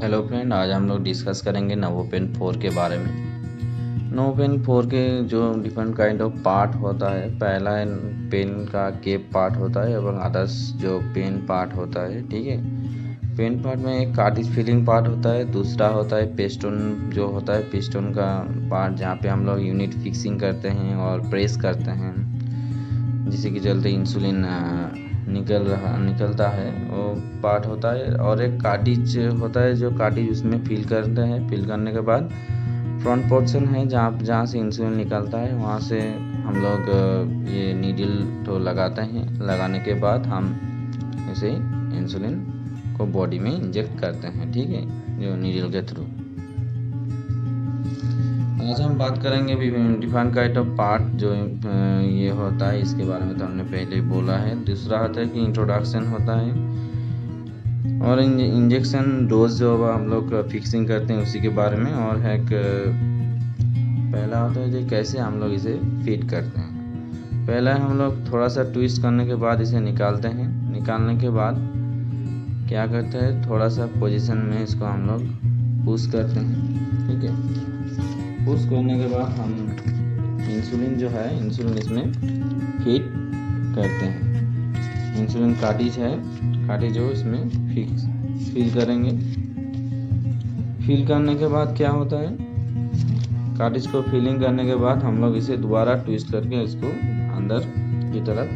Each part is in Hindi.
हेलो फ्रेंड, आज हम लोग डिस्कस करेंगे नोवोपेन 4 के बारे में। नोवोपेन 4 के जो डिफरेंट काइंड ऑफ पार्ट होता है, पहला पेन का केप पार्ट होता है एवं अदर्स जो पेन पार्ट होता है। ठीक है, पेन पार्ट में एक कार्टिज फिलिंग पार्ट होता है, दूसरा होता है पिस्टन जो होता है पिस्टन का पार्ट, जहाँ पे हम लोग यूनिट फिक्सिंग करते हैं और प्रेस करते हैं, जिससे कि चलते इंसुलिन निकलता है, वो पार्ट होता है। और एक कार्टिज होता है, जो कार्टिज उसमें फिल करते हैं। फिल करने के बाद फ्रंट पोर्शन है, जहाँ से इंसुलिन निकलता है, वहाँ से हम लोग ये नीडल तो लगाते हैं। लगाने के बाद हम इसे इंसुलिन को बॉडी में इंजेक्ट करते हैं। ठीक है, जो नीडल के थ्रू। आज हम बात करेंगे डिफरेंट काइंड ऑफ पार्ट जो ये होता है, इसके बारे में तो हमने पहले ही बोला है। दूसरा होता है कि इंट्रोडक्शन होता है, और इंजेक्शन डोज जो हम लोग फिक्सिंग करते हैं उसी के बारे में। और है पहला होता है जो कैसे हम लोग इसे फिट करते हैं। पहला हम लोग थोड़ा सा ट्विस्ट करने के बाद इसे निकालते हैं। निकालने के बाद क्या करते हैं, थोड़ा सा पोजीशन में इसको हम लोग पुश करते हैं। ठीक है, पुश करने के बाद हम इंसुलिन जो है, इंसुलिन इसमें फिट करते हैं। इंसुलिन कार्टिज है, कार्टिज जो इसमें फिल करेंगे। फिल करने के बाद क्या होता है, कार्टिज को फिलिंग करने के बाद हम लोग इसे दोबारा ट्विस्ट करके इसको अंदर की तरफ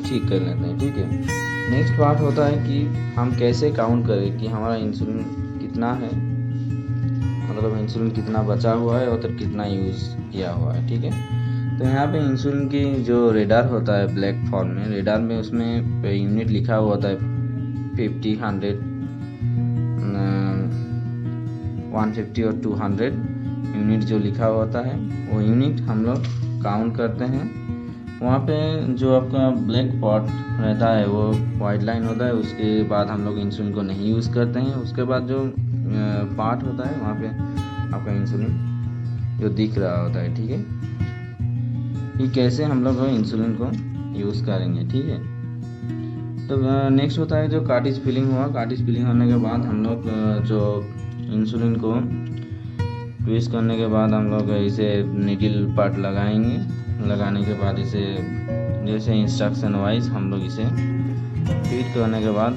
ठीक कर लेते हैं। ठीक है, नेक्स्ट पार्ट होता है कि हम कैसे काउंट करें कि हमारा इंसुलिन कितना है, मतलब इंसुलिन कितना बचा हुआ है और तो कितना यूज़ किया हुआ है। ठीक है, तो यहाँ पे इंसुलिन की जो रेडार होता है ब्लैक फॉर्म में, रेडार में उसमें यूनिट लिखा हुआ होता है 50, 100, 150 और 200 यूनिट जो लिखा हुआ होता है, वो यूनिट हम लोग काउंट करते हैं। वहाँ पे जो आपका ब्लैक पॉट रहता है वो वाइट लाइन होता है। उसके बाद हम लोग इंसुलिन को नहीं यूज़ करते हैं। उसके बाद जो पार्ट होता है वहाँ पे आपका इंसुलिन जो दिख रहा होता है। ठीक है, ये कैसे हम लोग इंसुलिन को यूज़ करेंगे। ठीक है, तो नेक्स्ट होता है जो कार्टिज फिलिंग हुआ। कार्टिज फिलिंग होने के बाद हम लोग जो इंसुलिन को ट्विस्ट करने के बाद हम लोग इसे नीडल पार्ट लगाएंगे। लगाने के बाद इसे जैसे इंस्ट्रक्शन वाइज हम लोग इसे फिट करने के बाद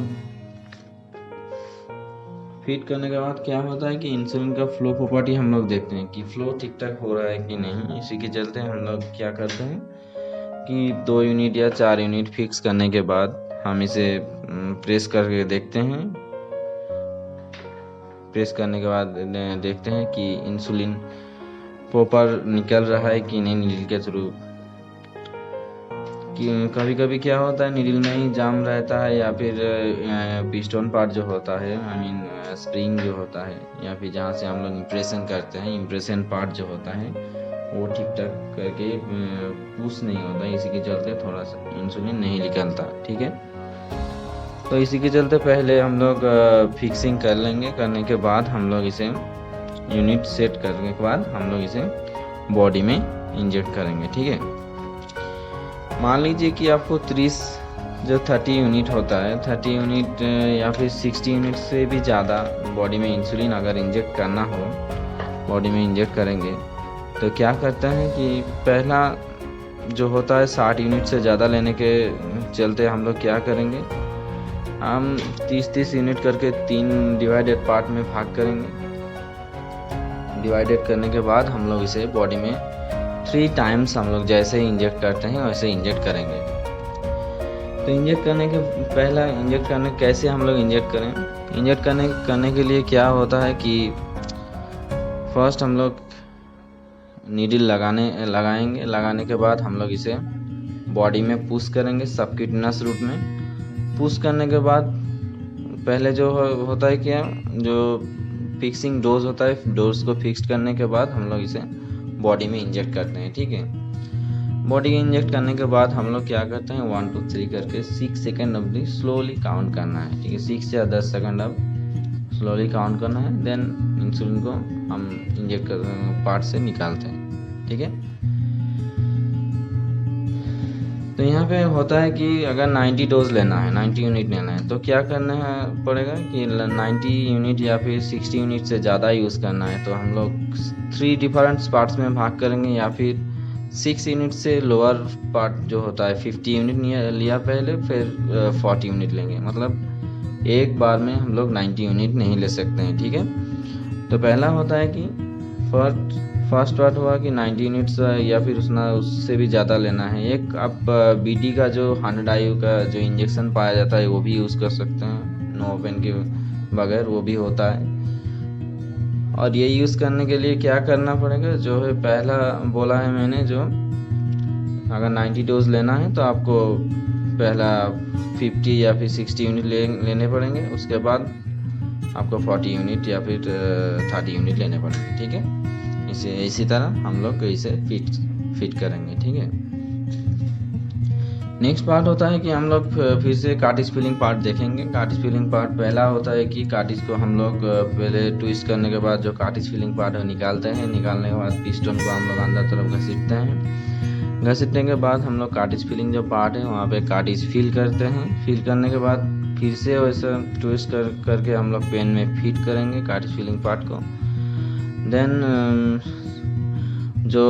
क्या होता है कि इंसुलिन का फ्लो प्रॉपर्टी हम लोग देखते हैं कि फ्लो ठीक ठाक हो रहा है कि नहीं। इसी के चलते हम लोग क्या करते हैं कि 2 यूनिट या 4 यूनिट फिक्स करने के बाद हम इसे प्रेस करके देखते हैं। प्रेस करने के बाद देखते हैं कि इंसुलिन प्रॉपर निकल रहा है कि नहीं नीडल के थ्रू। कि कभी कभी क्या होता है, नीडल में ही जाम रहता है, या फिर पिस्टन पार्ट जो होता है, आई मीन स्प्रिंग जो होता है, या फिर जहाँ से हम लोग इम्प्रेशन करते हैं, इम्प्रेशन पार्ट जो होता है वो ठीक ठाक करके पुश नहीं होता। इसी के चलते थोड़ा सा इंसुलिन नहीं निकलता। ठीक है, तो इसी के चलते पहले हम लोग फिक्सिंग कर लेंगे। करने के बाद हम लोग इसे यूनिट सेट करने के बाद हम लोग इसे बॉडी में इंजेक्ट करेंगे। ठीक है, मान लीजिए कि आपको 30 यूनिट होता है, 30 यूनिट या फिर 60 यूनिट से भी ज़्यादा बॉडी में इंसुलिन अगर इंजेक्ट करना हो, बॉडी में इंजेक्ट करेंगे तो क्या करते हैं कि पहला जो होता है 60 यूनिट से ज़्यादा लेने के चलते हम लोग क्या करेंगे, हम 30 यूनिट करके 3 डिवाइडेड पार्ट में भाग करेंगे। डिवाइडेड करने के बाद हम लोग इसे बॉडी में 3 टाइम्स हम लोग जैसे ही इंजेक्ट करते हैं वैसे इंजेक्ट करेंगे। तो इंजेक्ट करने के पहला इंजेक्ट करने कैसे हम लोग इंजेक्ट करें, इंजेक्ट करने के लिए क्या होता है कि फर्स्ट हम लोग नीडल लगाएंगे। लगाने के बाद हम लोग इसे बॉडी में पुश करेंगे सबक्यूटेनियस रूट में। पुश करने के बाद पहले जो होता है क्या, जो फिक्सिंग डोज होता है, डोज को फिक्स करने के बाद हम लोग इसे बॉडी में इंजेक्ट करते हैं। ठीक है, बॉडी में इंजेक्ट करने के बाद हम लोग क्या करते हैं, 1 2 3 करके 6 सेकेंड अवधि स्लोली काउंट करना है। ठीक है, 6 या 10 सेकेंड अब स्लोली काउंट करना है। देन इंसुलिन को हम इंजेक्ट पार्ट से निकालते हैं। ठीक है, तो यहाँ पे होता है कि अगर 90 डोज लेना है, 90 यूनिट लेना है, तो क्या करना है पड़ेगा कि 90 यूनिट या फिर 60 यूनिट से ज़्यादा यूज़ करना है तो हम लोग 3 डिफरेंट पार्ट्स में भाग करेंगे, या फिर 6 यूनिट से लोअर पार्ट जो होता है 50 यूनिट लिया पहले, फिर 40 यूनिट लेंगे। मतलब एक बार में हम लोग 90 यूनिट नहीं ले सकते हैं, ठीक है। तो पहला होता है कि फर्स्ट पार्ट हुआ कि 90 यूनिट्स या फिर उससे भी ज़्यादा लेना है। एक आप बीटी का जो 100 IU का जो इंजेक्शन पाया जाता है वो भी यूज़ कर सकते हैं, नोवोपेन के बगैर, वो भी होता है। और ये यूज़ करने के लिए क्या करना पड़ेगा, जो है पहला बोला है मैंने, जो अगर 90 डोज लेना है तो आपको पहला 50 या फिर 60 यूनिट लेने पड़ेंगे, उसके बाद आपको 40 यूनिट या फिर 30 यूनिट लेने पड़ेंगे, ठीक है। इसी तरह हम लोग इसे फिट करेंगे, ठीक है। नेक्स्ट पार्ट होता है कि हम लोग फिर से कार्टिज फिलिंग पार्ट देखेंगे। कार्टिज फिलिंग पार्ट पहला होता है कि कार्टिज को हम लोग पहले ट्विस्ट करने के बाद जो कार्टिज फिलिंग पार्ट है निकालते हैं। निकालने के बाद पिस्टन को हम लोग अंदर तरफ घसीटते हैं। घसीटने के बाद हम लोग कार्टिज फिलिंग जो पार्ट है वहाँ पे कार्टिज फिल करते हैं। फिल करने के बाद फिर से वैसा ट्विस्ट करके हम लोग पेन में फिट करेंगे कार्टिज फिलिंग पार्ट को। देन जो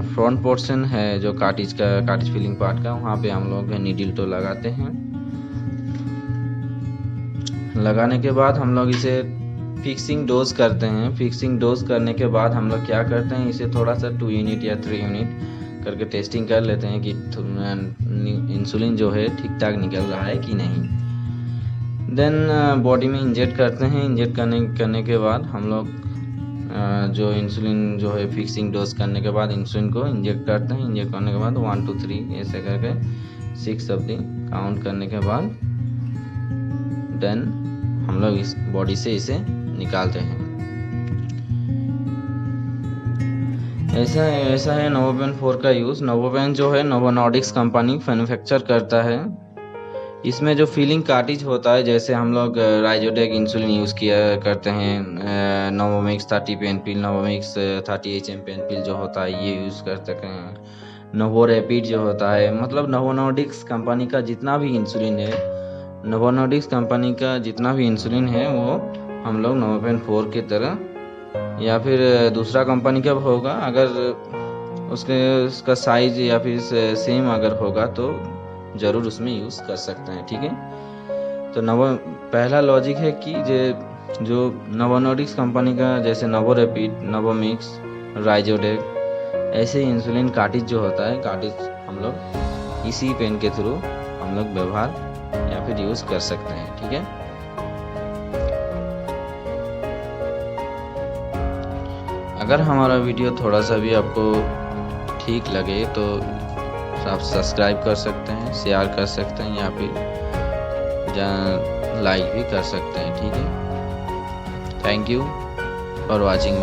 फ्रंट पोर्शन है जो कार्टिज फिलिंग पार्ट का, वहाँ पे हम लोग नीडल तो लगाते हैं। लगाने के बाद हम लोग इसे फिक्सिंग डोज करते हैं। फिक्सिंग डोज करने के बाद हम लोग क्या करते हैं, इसे थोड़ा सा 2 यूनिट या 3 यूनिट करके टेस्टिंग कर लेते हैं कि इंसुलिन जो है ठीक ठाक निकल रहा है कि नहीं। देन बॉडी में इंजेक्ट करते हैं। इंजेक्ट करने के बाद हम लोग जो इंसुलिन जो है फिक्सिंग डोज करने के बाद इंसुलिन को इंजेक्ट करते हैं। इंजेक्ट करने के बाद 1 2 3 ऐसे करके 6 अवधि काउंट करने के बाद देन हम लोग इस बॉडी से इसे निकालते हैं। ऐसा है नोवोपेन 4 का यूज़। नोवोपेन जो है नोवो नॉर्डिक्स कंपनी मैन्युफैक्चर करता है। इसमें जो फिलिंग कार्टिज होता है, जैसे हम लोग राइजोडेक इंसुलिन यूज़ किया करते हैं, नोवोमिक्स 30 पेनपिल, नोवोमिक्स 30 HM पेनपिल जो होता है ये यूज़ करते हैं। नोवो रैपिड जो होता है, मतलब नोवो नॉर्डिक्स कंपनी का जितना भी इंसुलिन है, नोवो नॉर्डिक्स कंपनी का जितना भी इंसुलिन है वो हम लोग नोवोपेन 4 की तरह या फिर दूसरा कंपनी का होगा, अगर उसका साइज या फिर सेम अगर होगा तो ज़रूर उसमें यूज़ कर सकते हैं, ठीक है। तो पहला लॉजिक है कि जो नोवो नॉर्डिक्स कंपनी का जैसे नोवो रैपिड, नोवोमिक्स, राइजोडेक, ऐसे इंसुलिन कार्टिज जो होता है, कार्टिज हम लोग इसी पेन के थ्रू हम लोग व्यवहार या फिर यूज़ कर सकते हैं, ठीक है। अगर हमारा वीडियो थोड़ा सा भी आपको ठीक लगे तो आप सब्सक्राइब कर सकते हैं, शेयर कर सकते हैं या फिर लाइक भी कर सकते हैं, ठीक है। Thank you for watching.